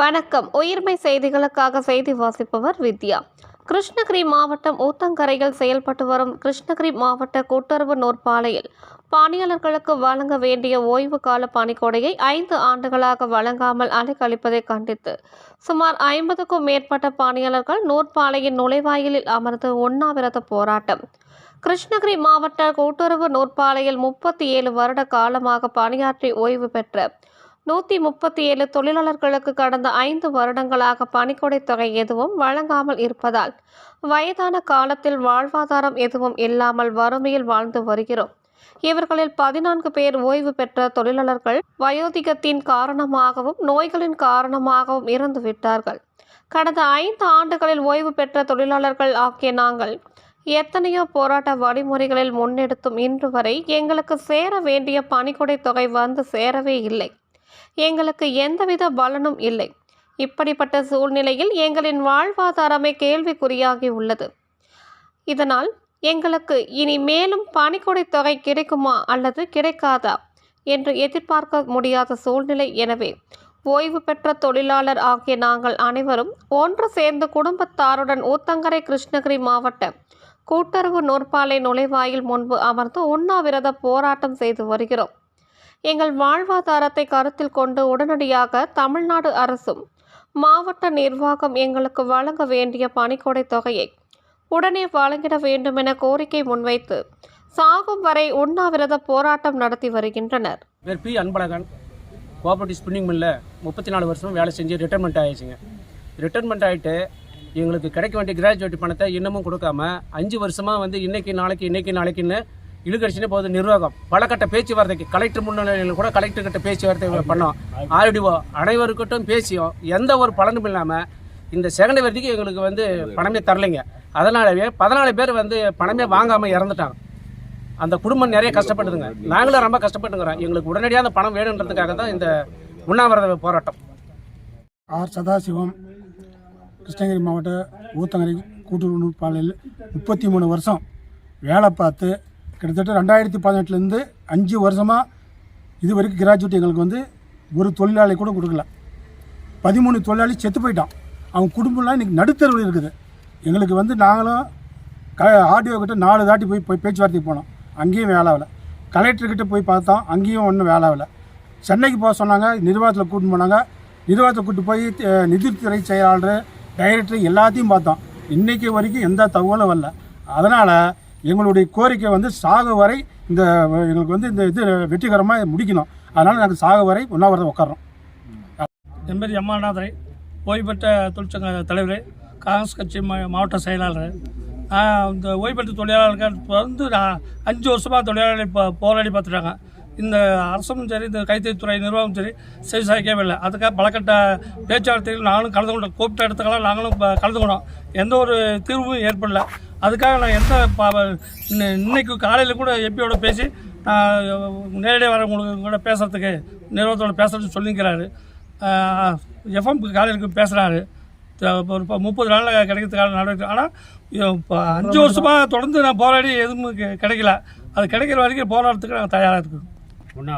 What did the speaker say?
வணக்கம். உயிர்மை செய்திகளுக்காக செய்தி வாசிப்பவர் வித்யா. கிருஷ்ணகிரி மாவட்டம் ஊத்தங்கரையில் செயல்பட்டு வரும் கிருஷ்ணகிரி மாவட்ட கூட்டுறவு நூற்பாலையில் பணியாளர்களுக்கு வழங்க வேண்டிய ஓய்வு கால பணிக்கொடையை 5 ஆண்டுகளாக வழங்காமல் அலைக்கழிப்பதை கண்டித்து சுமார் 50க்கும் மேற்பட்ட பணியாளர்கள் நூற்பாலையின் நுழைவாயிலில் அமர்ந்து உண்ணாவிரத போராட்டம். கிருஷ்ணகிரி மாவட்ட கூட்டுறவு நூற்பாலையில் 37 வருட காலமாக பணியாற்றி ஓய்வு பெற்ற 137 தொழிலாளர்களுக்கு கடந்த 5 வருடங்களாக பணிக்கொடை தொகை எதுவும் வழங்காமல் இருப்பதால் வயதான காலத்தில் வாழ்வாதாரம் எதுவும் இல்லாமல் வறுமையில் வாழ்ந்து வருகிறோம். இவர்களில் 14 பேர் ஓய்வு பெற்ற தொழிலாளர்கள் வயோதிகத்தின் காரணமாகவும் நோய்களின் காரணமாகவும் இறந்து விட்டார்கள். கடந்த 5 ஆண்டுகளில் ஓய்வு பெற்ற தொழிலாளர்கள் ஆகிய நாங்கள் எத்தனையோ போராட்ட வழிமுறைகளில் முன்னெடுத்தும் இன்று வரை எங்களுக்கு சேர வேண்டிய பணிக்கொடை தொகை வந்து சேரவே இல்லை. எங்களுக்கு எந்தவித பலனும் இல்லை. இப்படிப்பட்ட சூழ்நிலையில் எங்களின் வாழ்வாதாரமே கேள்விக்குறியாகி உள்ளது. இதனால் எங்களுக்கு இனி மேலும் பணிக்கொடை தொகை கிடைக்குமா அல்லது கிடைக்காதா என்று எதிர்பார்க்க முடியாத சூழ்நிலை. எனவே ஓய்வு பெற்ற தொழிலாளர் ஆகிய நாங்கள் அனைவரும் ஒன்று சேர்ந்து குடும்பத்தாருடன் ஊத்தங்கரை கிருஷ்ணகிரி மாவட்ட கூட்டுறவு நூற்பாலை நுழைவாயில் முன்பு அமர்ந்து உண்ணாவிரத போராட்டம் செய்து வருகிறோம். எங்கள் வாழ்வாதாரத்தை கருத்தில் கொண்டு உடனடியாக தமிழ்நாடு அரசும் மாவட்ட நிர்வாகம் எங்களுக்கு வழங்க வேண்டிய பணிக்கொடை தொகையை உடனே வழங்கிட வேண்டும் என கோரிக்கை முன்வைத்து சாகும் வரை உண்ணாவிரத போராட்டம் நடத்தி வருகின்றனர். பேர் பி அன்பழகன். கோஆபரேட்டிவ் ஸ்பின்னிங் மில்லில் 34 வருஷம் வேலை செஞ்சு ரிட்டைர்மெண்ட் ஆகிடுச்சுங்க. ரிட்டைர்மெண்ட் ஆகிட்டு எங்களுக்கு கிடைக்க வேண்டிய கிராஜுவேட் பணத்தை இன்னமும் கொடுக்காம 5 வருஷமாக வந்து இன்னைக்கு நாளைக்குன்னு இழுக்கடிச்சுனே போகுது நிர்வாகம். பல கட்ட பேச்சுவார்த்தைக்கு கலெக்டர் முன்னிலையில் கூட கலெக்டர்கிட்ட பேச்சுவார்த்தை பண்ணோம். ஆர்டிஓ அனைவருக்கிட்டும் பேசியும் எந்த ஒரு பலனும் இல்லாமல் இந்த செகண்ட் வரைக்கும் எங்களுக்கு வந்து பணமே தரலைங்க. அதனாலவே 14 பேர் வந்து பணமே வாங்காமல் இறந்துட்டாங்க. அந்த குடும்பம் நிறைய கஷ்டப்படுதுங்க. நாங்களும் ரொம்ப கஷ்டப்பட்டுங்கிறோம். எங்களுக்கு உடனடியாக அந்த பணம் வேணுன்றதுக்காக தான் இந்த உண்ணாவிரத போராட்டம். ஆர் சதாசிவம், கிருஷ்ணகிரி மாவட்ட ஊத்தங்கரை கூட்டுறவு நூற்பாலையில் 33 வருஷம் வேலை பார்த்து கிட்டத்தட்ட 2018 5 வருஷமாக இது வரைக்கும் கிராஜுவேட் எங்களுக்கு வந்து ஒரு தொழிலாளி கூட கொடுக்கல. 13 தொழிலாளி செத்து போயிட்டான். அவங்க குடும்பம்லாம் இன்றைக்கி நடுத்தருவில் இருக்குது. எங்களுக்கு வந்து நாங்களும் ஆர்டிஓ கிட்ட 4 தாட்டி போய் பேச்சுவார்த்தைக்கு போனோம். அங்கேயும் வேலை ஆகலை. கலெக்டர்கிட்ட போய் பார்த்தோம். அங்கேயும் ஒன்றும் வேலை ஆகலை. சென்னைக்கு போக சொன்னாங்க. நிர்வாகத்தில் கூட்டின்னு போனாங்க. நிர்வாகத்தை கூட்டு போய் நிதித்துறை செயலாளர், டைரக்டர் எல்லாத்தையும் பார்த்தோம். இன்றைக்கி வரைக்கும் எந்த தகவலும் வரல. அதனால் எங்களுடைய கோரிக்கை வந்து சாக வரை இந்த எங்களுக்கு வந்து இந்த இது வெற்றிகரமாக முடிக்கணும். அதனால் நாங்கள் சாக வரை உண்ணாவிரதம் உட்காரோம். என் பேர் எம்மாநாதரை, ஓய்வு பெற்ற தொழிற்சங்க தலைவர், காங்கிரஸ் கட்சி மாவட்ட செயலாளர். இந்த ஓய்வு பெற்ற தொழிலாளர்கள் வந்து 5 வருஷமாக தொழிலாளர்கள் போராடி பார்த்துட்டாங்க. இந்த அரசும் சரி, இந்த கைத்தறித்துறை நிர்வாகம் சரி செவிசாய்க்கவே இல்லை. அதுக்காக பலக்கட்ட பேச்சுவார்த்தைகள் நாங்களும் கலந்து கொண்டோம். கூப்பிட்ட இடத்துக்கெல்லாம் நாங்களும் கலந்துக்கணும். எந்த ஒரு தீர்வும் ஏற்படல. அதுக்காக நான் இன்னைக்கு காலையில் கூட எம்பியோட பேசி நேரடியாக வரவங்களுக்கு கூட பேசுகிறதுக்கு நிர்வாகத்தோட பேசுகிறதுக்கு சொல்லிக்கிறாரு. எஃப்எம்க்கு காலையில் பேசுகிறாரு. ஒரு 30 நாளில் கிடைக்கிறதுக்கான நடவடிக்கை. ஆனால் இப்போ 5 வருஷமாக தொடர்ந்து நான் போராடி எதுவும் கிடைக்கல. அது கிடைக்கிற வரைக்கும் போராட்டத்துக்கு நாங்கள் தயாராக இருக்கோம். ஒன்றா